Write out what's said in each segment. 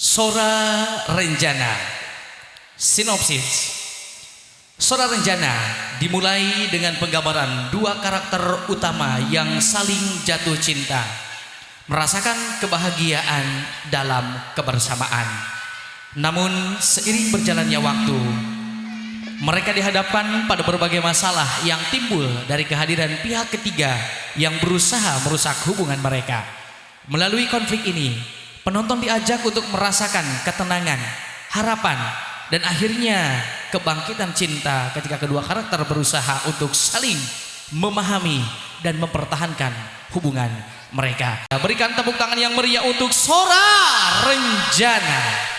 Sora Renjana. Sinopsis. Sora Renjana dimulai dengan penggambaran dua karakter utama yang saling jatuh cinta, merasakan kebahagiaan dalam kebersamaan. Namun seiring berjalannya waktu, mereka dihadapkan pada berbagai masalah yang timbul dari kehadiran pihak ketiga yang berusaha merusak hubungan mereka. Melalui konflik ini, penonton diajak untuk merasakan ketenangan, harapan, dan akhirnya kebangkitan cinta ketika kedua karakter berusaha untuk saling memahami dan mempertahankan hubungan mereka. Berikan tepuk tangan yang meriah untuk Sora Renjana.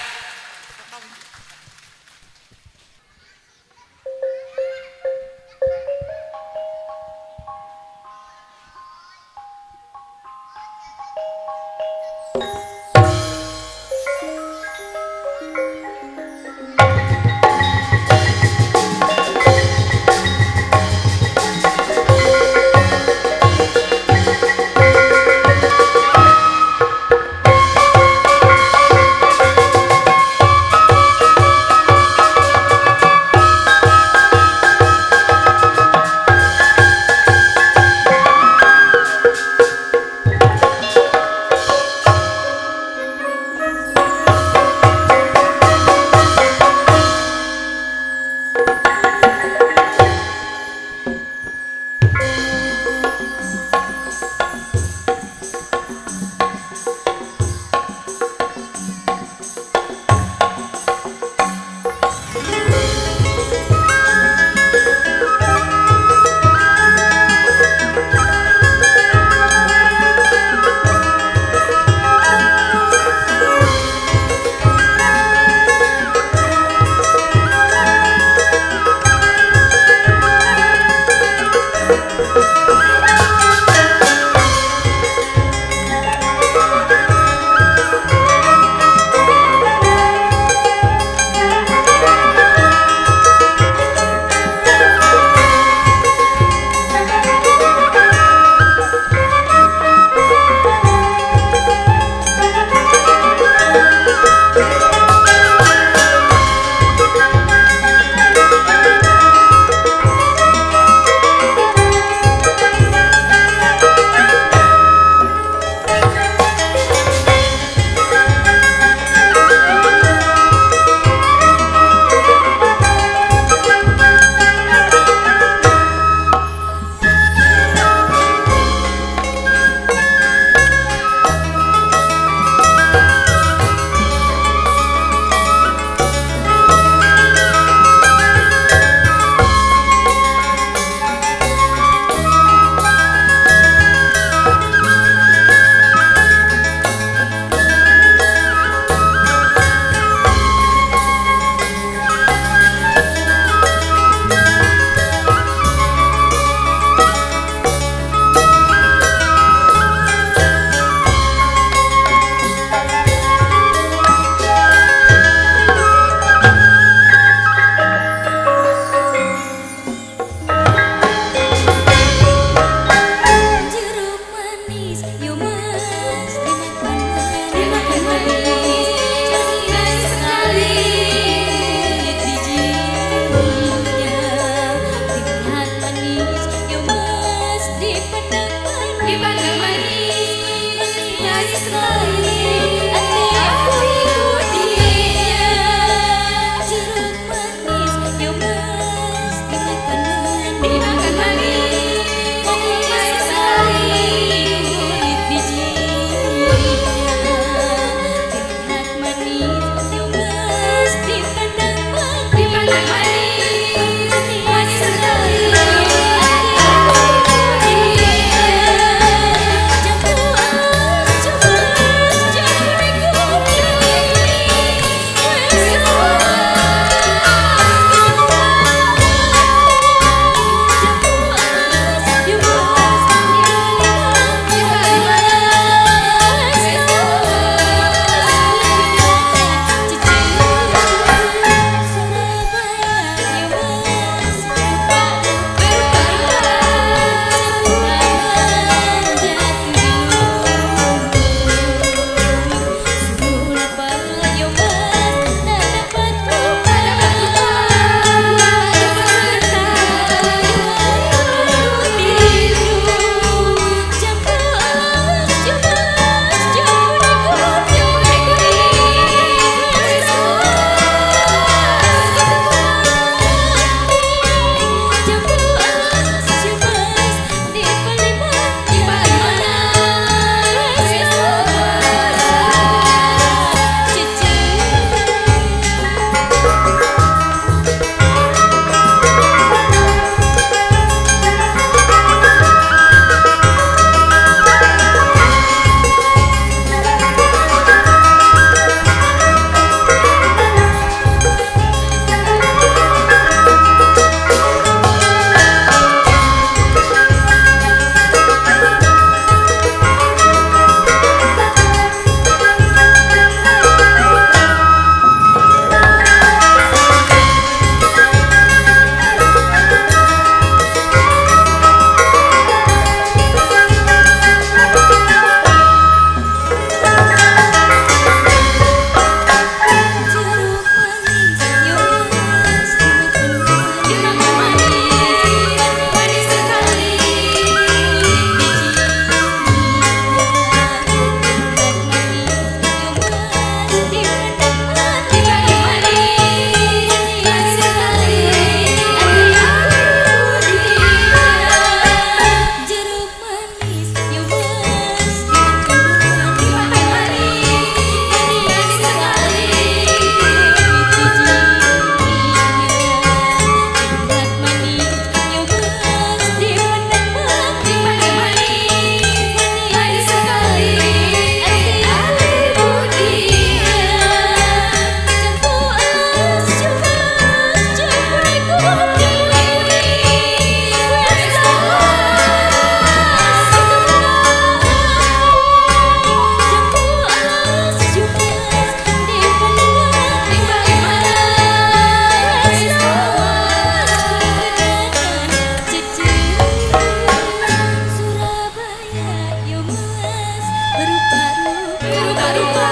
rupa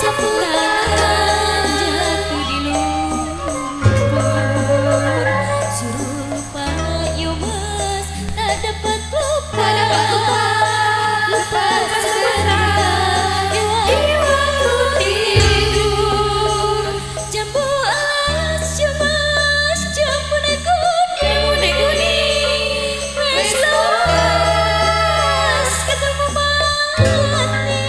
seputar jatuh di lumpur. Suruh lupa yo mas, tak dapat lupa. Lupa segera di waktu tidur. Jambu alas yo mas, jambu kuning. Wes lawas ketemu mati.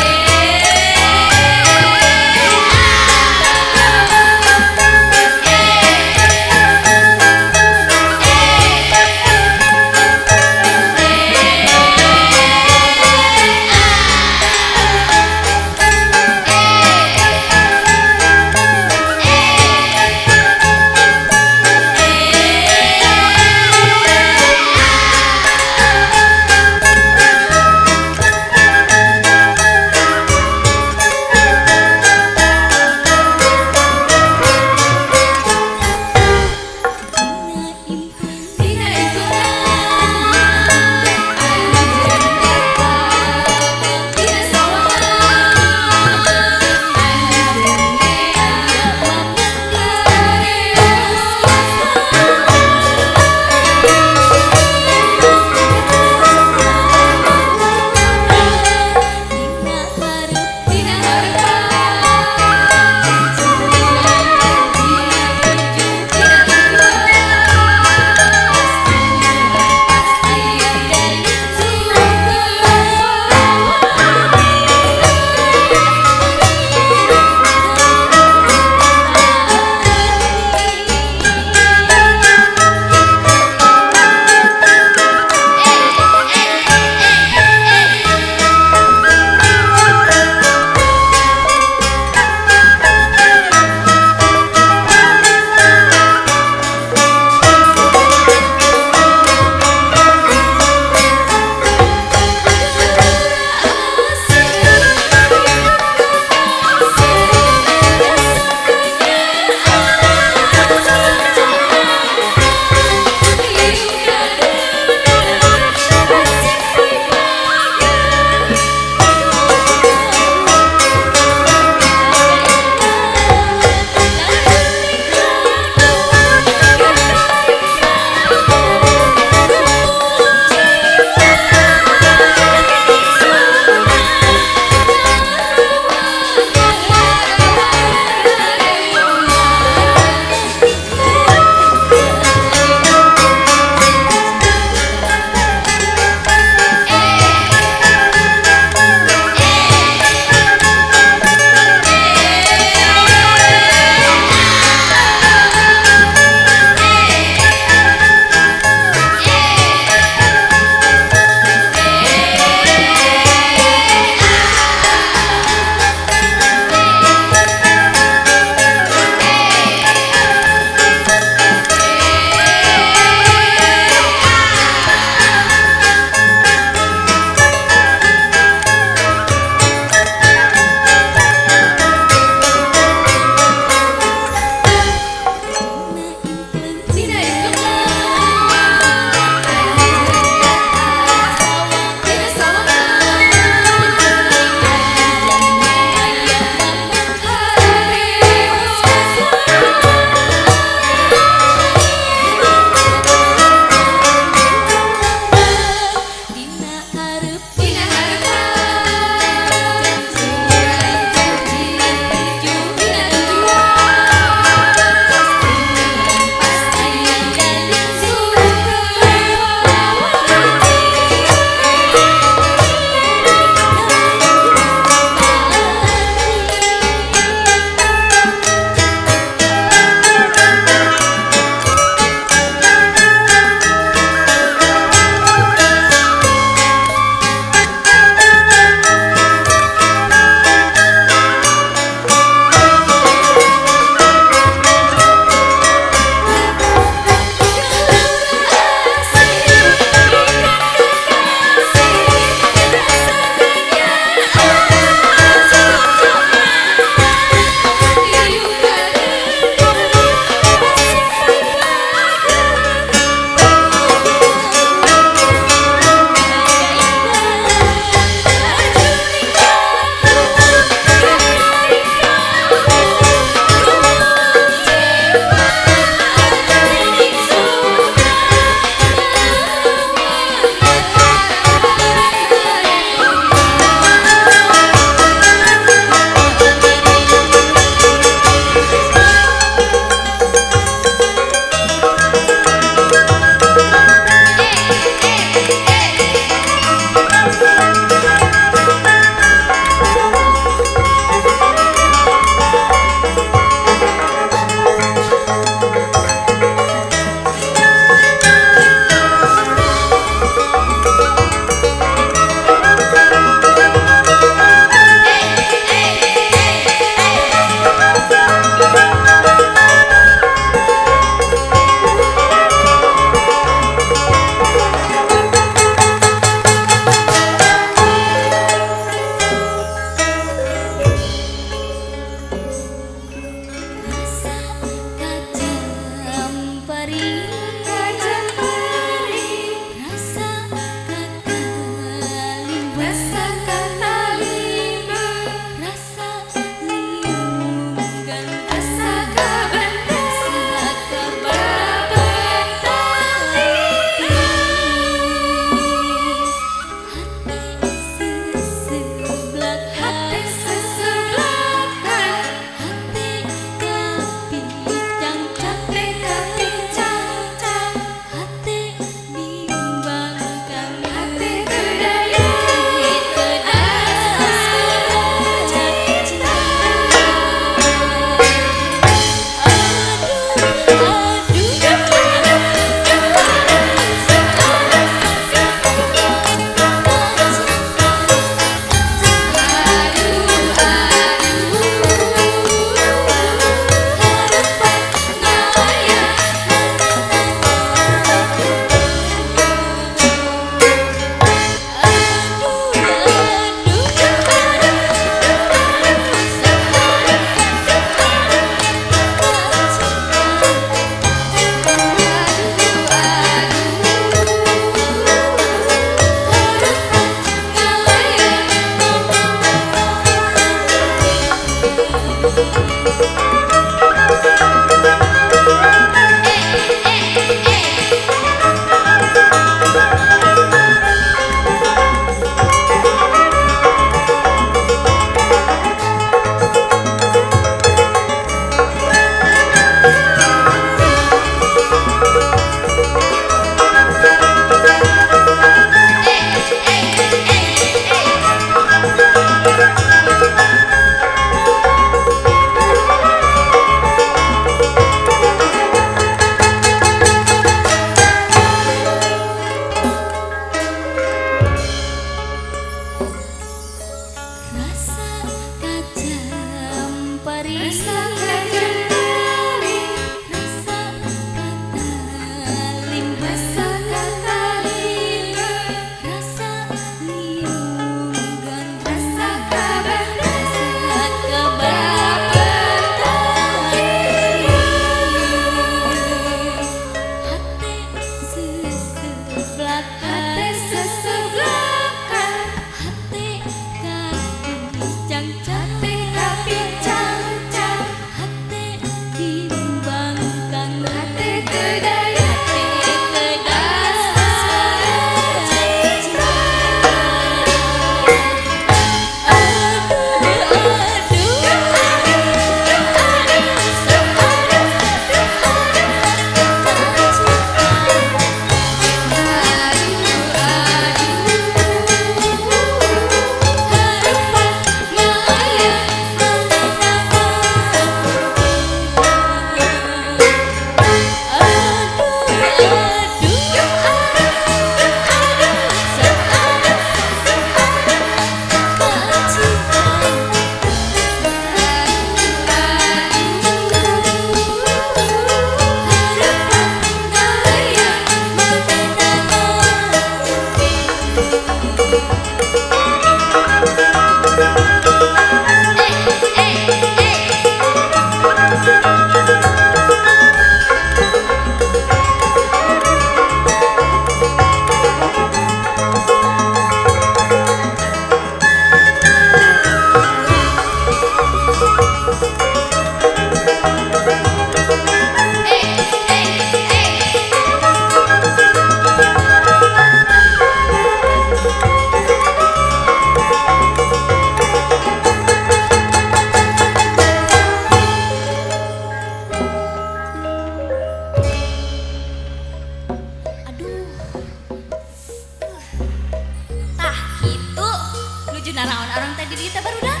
Naraon orang tadi di kita baru dah.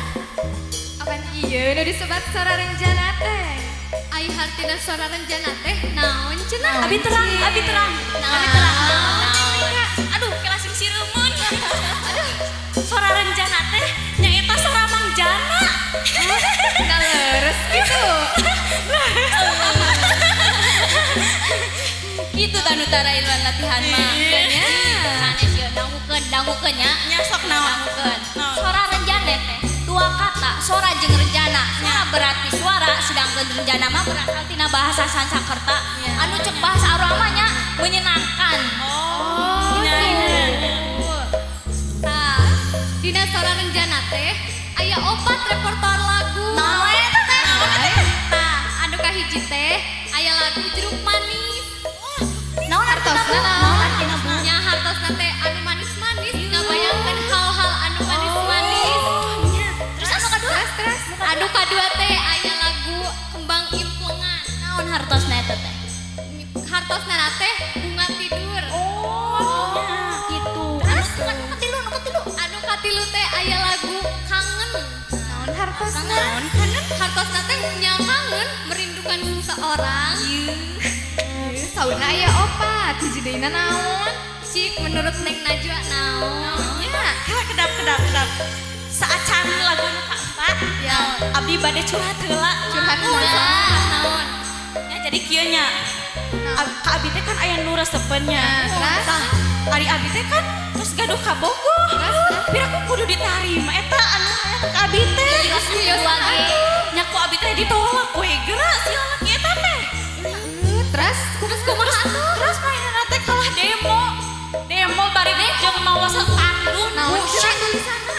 Apan iya nu disebat sora renjana teh. Ai hartina sora renjana teh naon cenah? Abi terang, abi terang. Abi terang. Aduh, kelasing siremun. Aduh, sora renjana teh nyaeta sora mangjana. Nah leres gitu. Gitu tanu tara ilmuwan latihan mah. Nya. Sanes yo dangukeun nya. Nya sok naon? Dangukeun. Sora renjana teh dua kata, sora jeung renjana. Sora berarti suara, sedangkeun renjana mah berasal tina bahasa Sanskerta. Anu cek bahasa urang mah nya menyenangkan. Oh, Tah, dina sora renjana teh aya 4 repertoar lagu. naon eta teh? Tah, anu kahiji teh aya lagu Jeruk Manis. Naon artina bu? Hartosna Naon artina bu? nya hartosna teh anu manis-manis, ngabayangkeun hal-hal anu manis-manis. Terus anu kadua? Terus anu kadua teh aya lagu Kembang Implengan. Naon hartosna eta teh? Hartosna teh Bunga Tidur. Gitu. Terus Anu katilu, anu katilu. anu katilu teh aya lagu Kangen. Naon hartosna? Kangen. Hartosna teh nya kangen merindukan seseorang. Sauna aya 4, hiji deuna naon? Cik menurut Neng Najwa naon? Ya. Kedap. Saacan lagu nu kaempat. Ya. Abdi bade curhat heula. Curhat Naon, naon? Ya jadi kieu nya. Ka abdi teh kan aya nu resepeun nya. Terus? Tah, ari abdi teh kan terus gaduh ka Bogor. Piraku kudu ditarima eta anu aya ka abdi teh. Jelas kedua ge. Nya ku abdi teh ditolak we geura si lalaki eta teh. Terus kumaha atuh? Terus mainan teh kalah demo. Demo bari jeung mawa sepandung. Naon Buset. cenah tulisanna?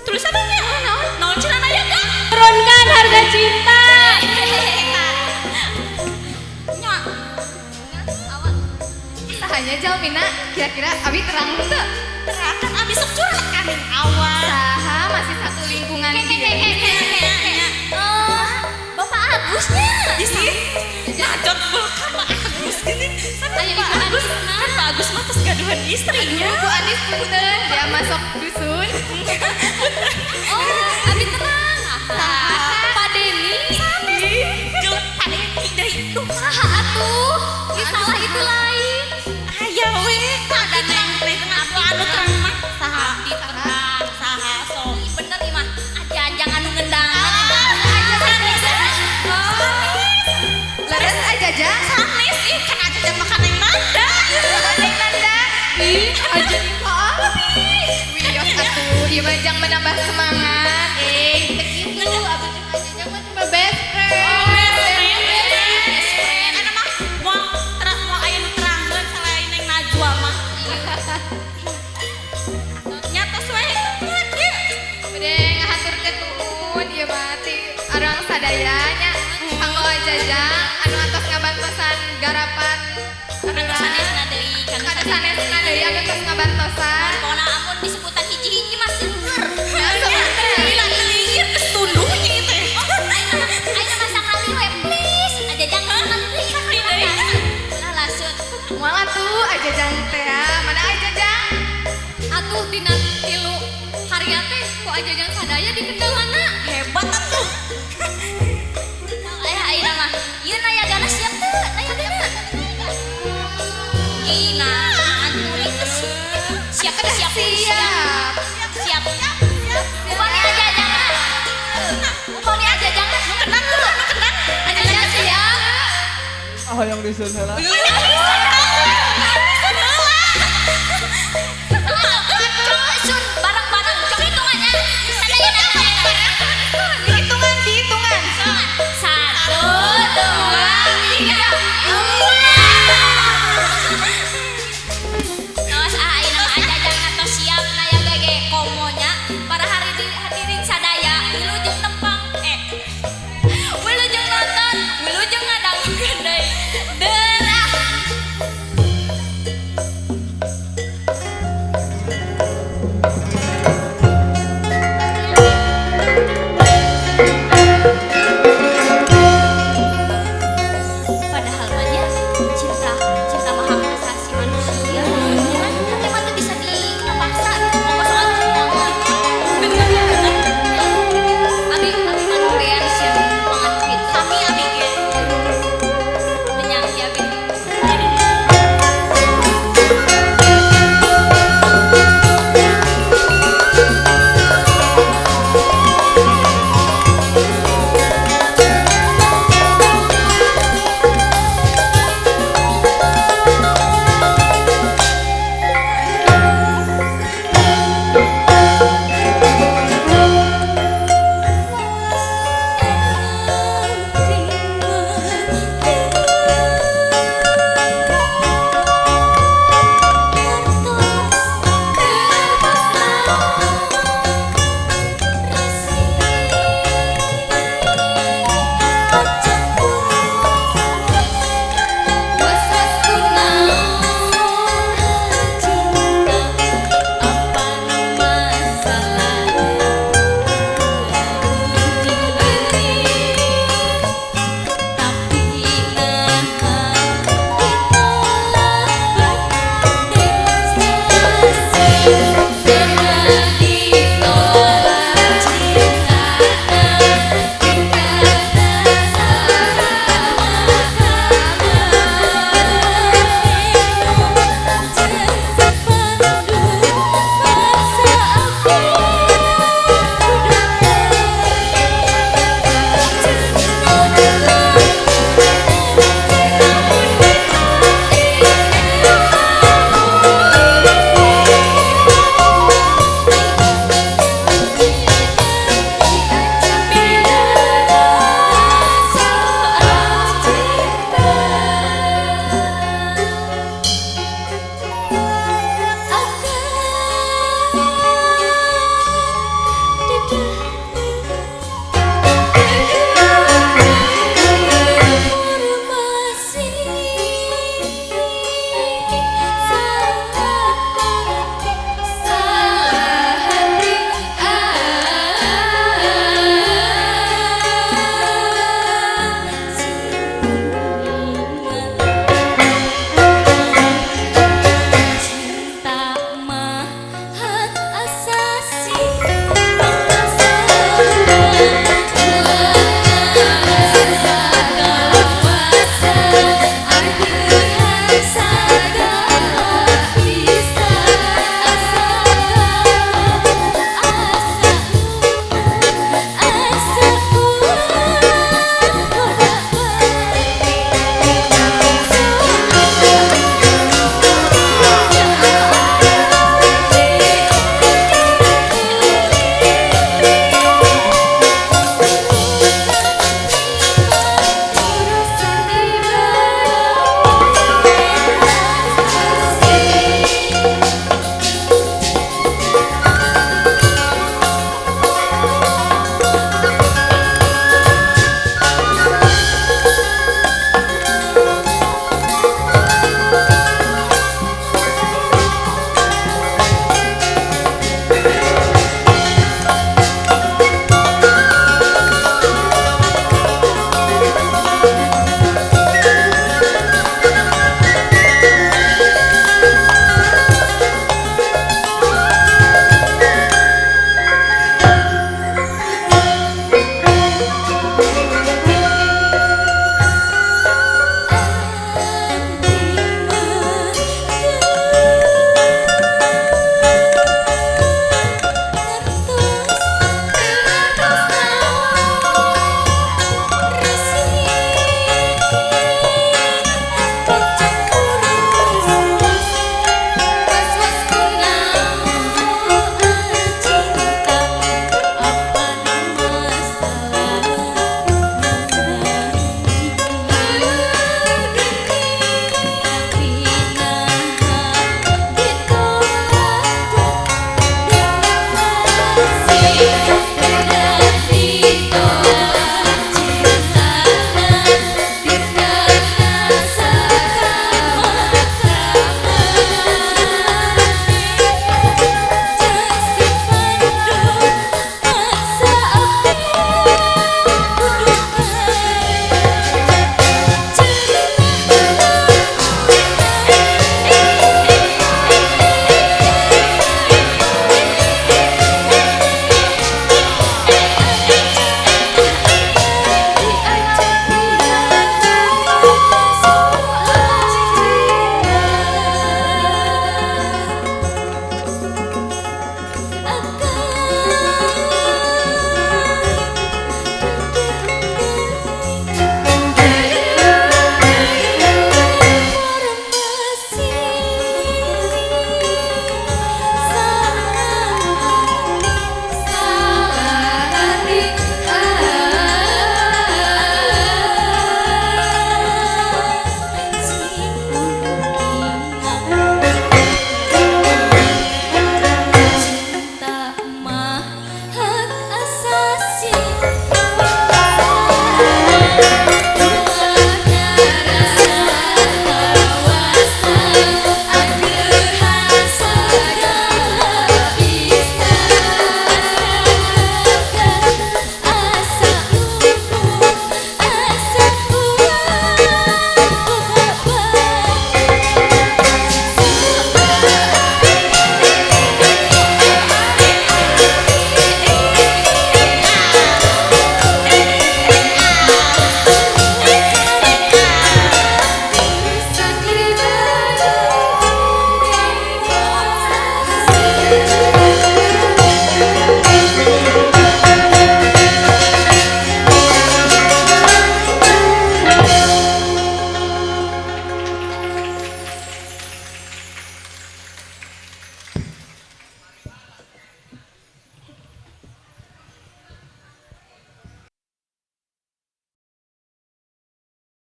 Tulisanna nya naon? Naon cenah aya kan? Turunkan harga cinta. Nya Sahanya Jalmina, kira-kira abi terang teu? terakan abis sok curhat kan yang awal. Saha masih satu lingkungan dia. Oh, Bapak Agusnya. Di sini jajot bulkan Pak Agus gini. Aya Pak ibu Agus Anisna. kan Pak Agus mah terus gaduhan istrinya. Bu Anis punten, dia masuk dusun. Oh, abi terang. Saha? Pak Deni. Jelek pada dari itu. Saha atuh? Ih, salah itu lain. Aya we ada neng anu terang mah saha Abdi terang. saha sok. Bener ieu mah. Ajang anu ngendang. Leres aja aja. Sanes ih kan aja jam makan yang Nanda. Neng Nanda. Ih, aja abi. Wios atuh, ieu mah jang menambah semangat. Begitu, abi jeung aja jang mah cuma best friend. Ana mah moal aya nu terangkeun selain neng Najwa mah. Nyata we nya. Bede ngahaturkeun nuhun ieu mah ti arang sadaya nya. Kanggo ajajang anu atos ngabantosan garapan Anu sanesna deui kan Kada sanesna deui anu tos ngabantosan. Pokona amun disebutan hiji-hiji mah seueur. Nah, sebentar. Gila liir geus tunduh nya teh. Ayo masak kali we please. Ajang makan please. Lah langsung. Moal atuh ajajang teh. Mana ajajang? Atuh dina 3 karya teh ku ajajang sadaya di kendalana. Hebat atuh. Ayo mah. Ieu nayagana siap teu? Nayagana. Gina, atuh geus siap Kedah siap siap. siap. Upami aja jangan. Upami aja jangan. Nu kenang. Ajajang siap. Ah yang disun heula.